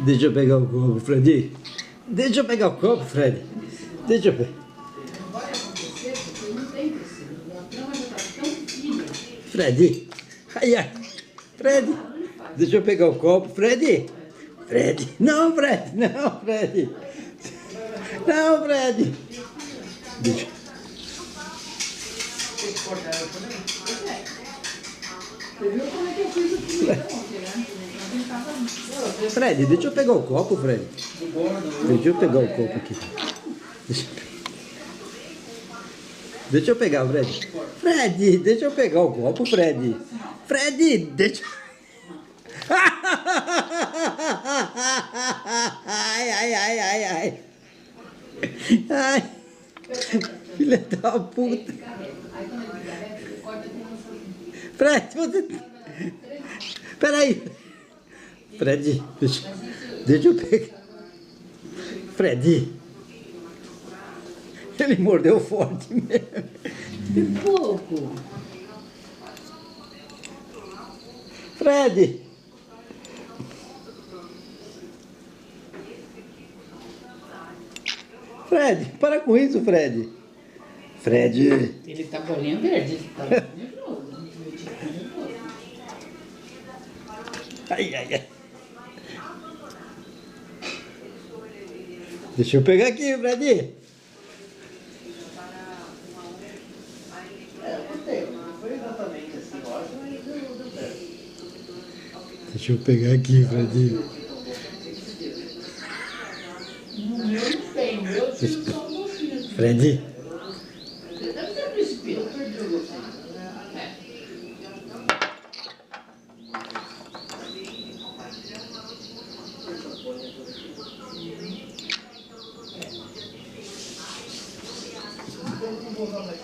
Deixa eu pegar o copo, Fred. Deixa eu pegar o copo, Fred. Deixa eu pegar. Não vai acontecer porque não tem tecido. A cama já está tão fina. Fred. Ai, ai. Fred. Deixa eu pegar o copo, Fred. Fred. Não, Fred. Não, Fred. Não, Fred. Deixa. Tem que cortar ela também? Você viu como é que eu fiz o filho ontem, né? Não tentava. Fred, deixa eu pegar o copo, Fred. Deixa eu pegar o copo aqui. Deixa eu pegar, Fred. Fred, deixa eu pegar o copo, Fred. Fred, deixa. Ai, ai, ai, ai, ai. Ai. Filha da puta. Fred, você. Peraí. Fred, deixa eu pegar. Fred. Ele mordeu forte mesmo. Um pouco. Fred. Fred, para com isso, Fred. Fred. Ele tá bolinha verde, ele tá nervoso. Ai, ai, ai. Deixa eu pegar aqui, Fred. Eu gostei, não foi exatamente assim, lógico, mas deu certo. Deixa eu pegar aqui, Fred. No meu não tem, meu tiro só um golfinho. Fred. Você deve ter principio. Eu perdi o gostinho. É. Então, vamos voltar mais.